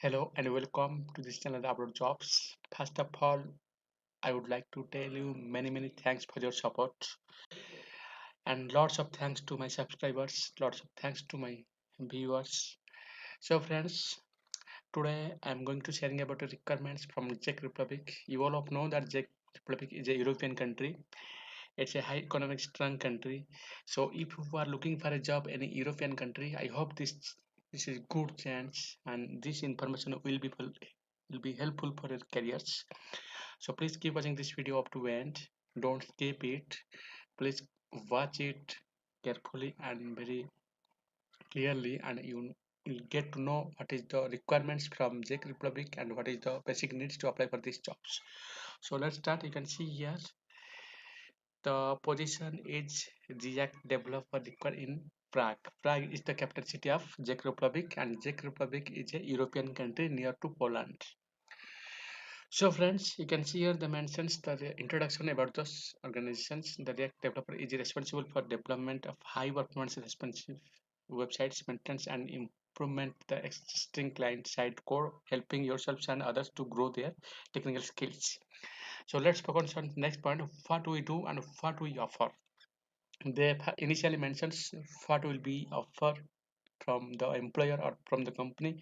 Hello and welcome to this channel Abroad Jobs. First of all, I would like to tell you many thanks for your support and lots of thanks to my subscribers, lots of thanks to my viewers. So friends, today I'm going to sharing about the requirements from Czech Republic. You all of know that Czech Republic is a European country. It's a high economic strong country. So if you are looking for a job in a European country, I hope this is good chance and this information will be helpful for your careers. So please keep watching this video up to end. Don't skip it. Please watch it carefully and very clearly, and you will get to know what is the requirements from Czech Republic and what is the basic needs to apply for these jobs. So let's start. You can see here the position is React developer required in Prague. Prague is the capital city of Czech Republic, and Czech Republic is a European country near to Poland. So friends, you can see here the mentions the introduction about those organizations. The React developer is responsible for development of high performance responsive websites, maintenance and improvement the existing client side code, helping yourselves and others to grow their technical skills. So let's focus on next point, what we do and what we offer. They initially mentions what will be offered from the employer or from the company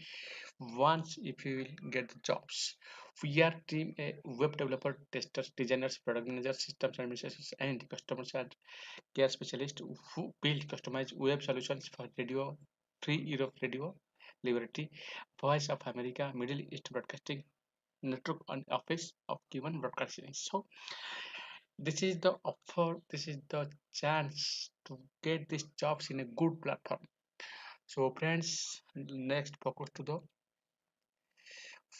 once if you will get the jobs. We are team a web developer, testers, designers, product managers, systems administrators, and customers and care specialists who build customized web solutions for radio, free Europe radio, Liberty, Voice of America, Middle East Broadcasting Network, and Office of Cuban Broadcasting. So this is the offer, this is the chance to get these jobs in a good platform. So friends, next focus to the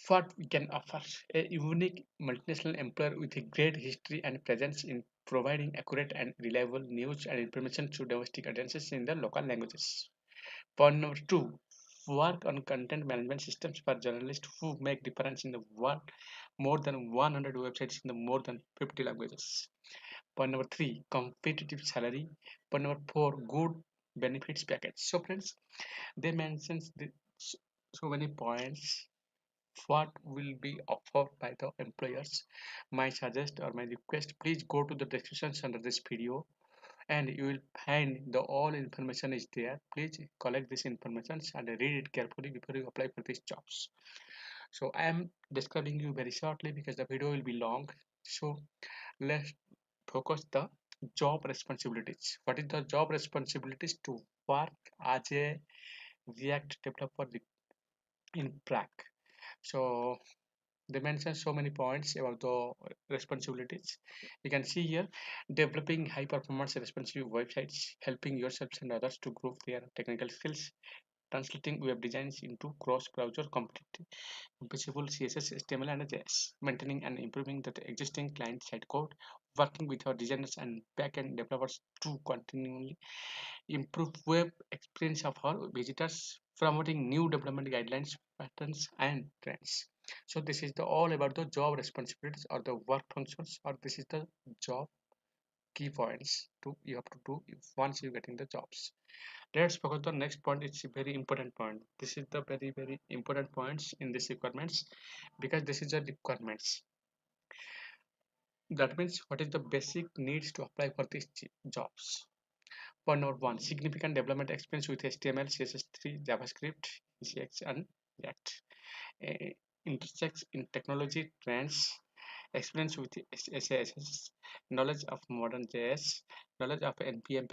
what we can offer. A unique multinational employer with a great history and presence in providing accurate and reliable news and information to domestic audiences in the local languages. Point number two, work on content management systems for journalists who make difference in the world, more than 100 websites in the more than 50 languages. Point number three, competitive salary. Point number four, good benefits package. So friends, they mentions so many points what will be offered by the employers. My suggest or my request, please go to the descriptions under this video and you will find the all information is there. Please collect this information and read it carefully before you apply for these jobs. So I am describing you very shortly because the video will be long. So let's focus the job responsibilities. What is the job responsibilities to work as a React developer in Prague? So they mention so many points about the responsibilities. You can see here developing high performance responsive websites, helping yourselves and others to grow their technical skills, translating web designs into cross-browser compatible CSS, HTML, and JS, maintaining and improving the existing client-side code, working with our designers and back-end developers to continually improve web experience of our visitors, promoting new development guidelines, patterns, and trends. So this is the all about the job responsibilities or the work functions, or this is the job key points to you have to do if once you get in the jobs. Let's focus the next point. It's a very important point. This is the very important points in this requirements because this is the requirements. That means what is the basic needs to apply for these jobs. Point number one, significant development experience with HTML, CSS3, JavaScript, ECX, and React. Intersects in technology trends, experience with SASS, knowledge of modern JS, knowledge of NPM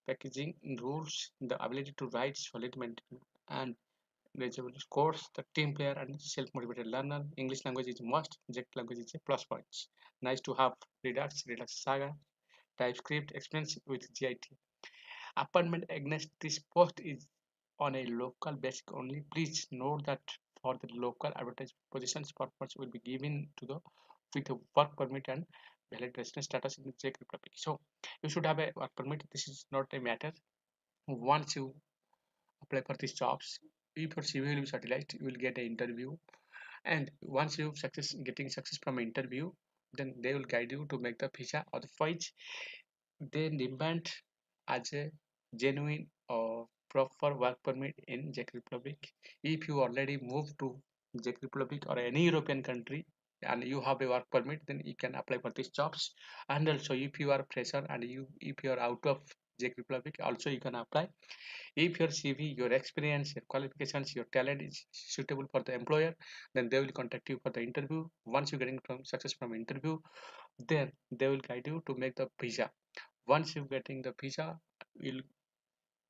packaging rules, the ability to write solid and legible course, the team player and self-motivated learner. English language is must, Czech language is a plus points. Nice to have Redux Saga, TypeScript experience with GIT. Appointment against this post is on a local basis only. Please note that for the local advertised positions, purpose will be given to the with a work permit and valid residence status in the Czech Republic. So you should have a work permit. This is not a matter. Once you apply for these jobs, if your CV will be satellite, you will get an interview. And once you getting success from an interview, then they will guide you to make the visa. Otherwise, they demand as a genuine or proper work permit in Czech Republic. If you already moved to Czech Republic or any European country and you have a work permit, then you can apply for these jobs. And also, if you are fresher and if you are out of Czech Republic, also you can apply. If your CV, your experience, your qualifications, your talent is suitable for the employer, then they will contact you for the interview. Once you getting from success from interview, then they will guide you to make the visa. Once you getting the visa, will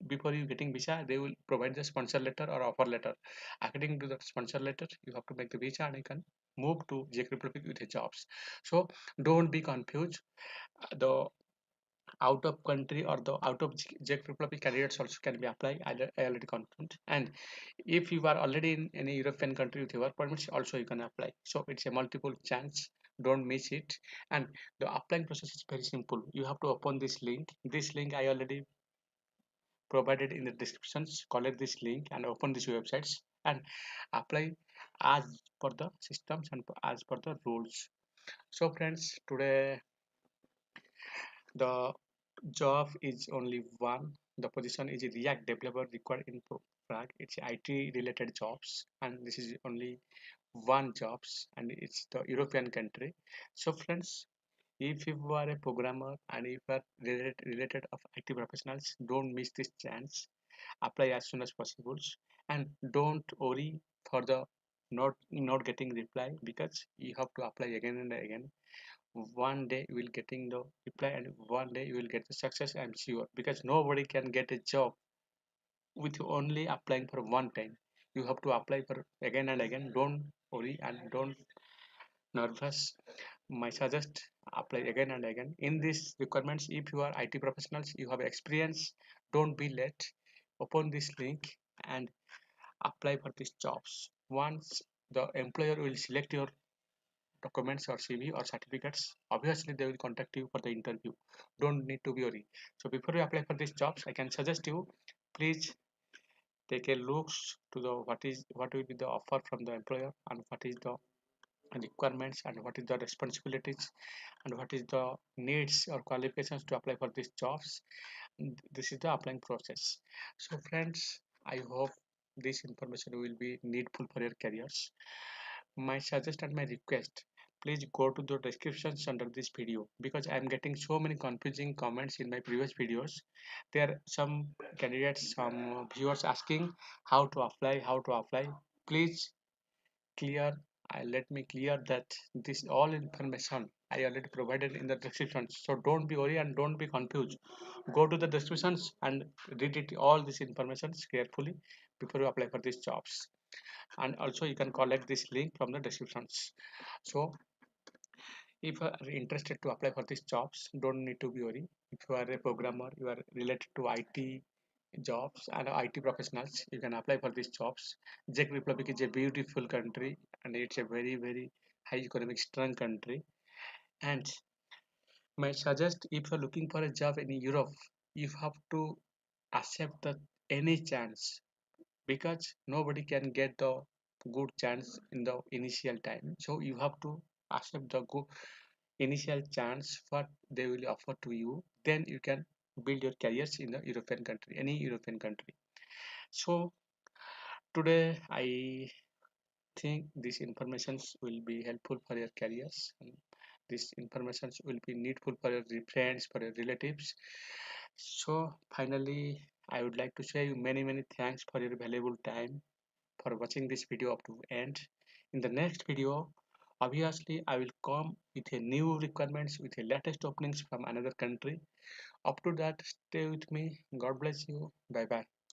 before you getting visa, they will provide the sponsor letter or offer letter. According to the sponsor letter, you have to make the visa and you can move to Czech Republic with the jobs. So don't be confused. The out of country or the out of Czech Republic candidates also can be applied. I already confirmed. And if you are already in any European country with your work permits, also you can apply. So it's a multiple chance. Don't miss it. And the applying process is very simple. You have to open this link. This link I already provided in the descriptions. Collect this link and open these websites and apply as per the systems and as per the rules. So friends, today the job is only one. The position is a React developer required in Prague. It's IT related jobs, and this is only one jobs, and it's the European country. So, friends, if you are a programmer and if you are related of IT professionals, don't miss this chance. Apply as soon as possible, and don't worry for the not getting reply because you have to apply again and again. One day you will getting the reply and one day you will get the success, I'm sure, because nobody can get a job with only applying for one time. You have to apply for again and again. Don't worry and don't nervous. My suggest apply again and again in these requirements. If you are IT professionals, you have experience, don't be late. Open this link and apply for these jobs. Once the employer will select your documents or CV or certificates, obviously they will contact you for the interview. Don't need to be worried. So before you apply for these jobs, I can suggest you please take a look to the what will be the offer from the employer and what is the requirements and what is the responsibilities and what is the needs or qualifications to apply for these jobs. This is the applying process. So friends, I hope this information will be needful for your careers. My suggestion and my request, please go to the descriptions under this video because I am getting so many confusing comments in my previous videos. There are some candidates, some viewers asking how to apply. Please clear, let me clear that this all information I already provided in the description. So don't be worried and don't be confused. Go to the descriptions and read it all this information carefully before you apply for these jobs. And also you can collect this link from the descriptions. So if you are interested to apply for these jobs, don't need to be worried. If you are a programmer, you are related to IT jobs and IT professionals, you can apply for these jobs. Czech Republic is a beautiful country and it's a very high economic strong country. And my suggest if you're looking for a job in Europe, you have to accept the any chance because nobody can get the good chance in the initial time. So you have to accept the good initial chance what they will offer to you. Then you can build your careers in the European country, any European country. So today I think these informations will be helpful for your careers. And these informations will be needful for your friends, for your relatives. So finally, I would like to say you many thanks for your valuable time for watching this video up to end. In the next video, obviously I will come with a new requirements with a latest openings from another country. Up to that, stay with me. God bless you. Bye bye.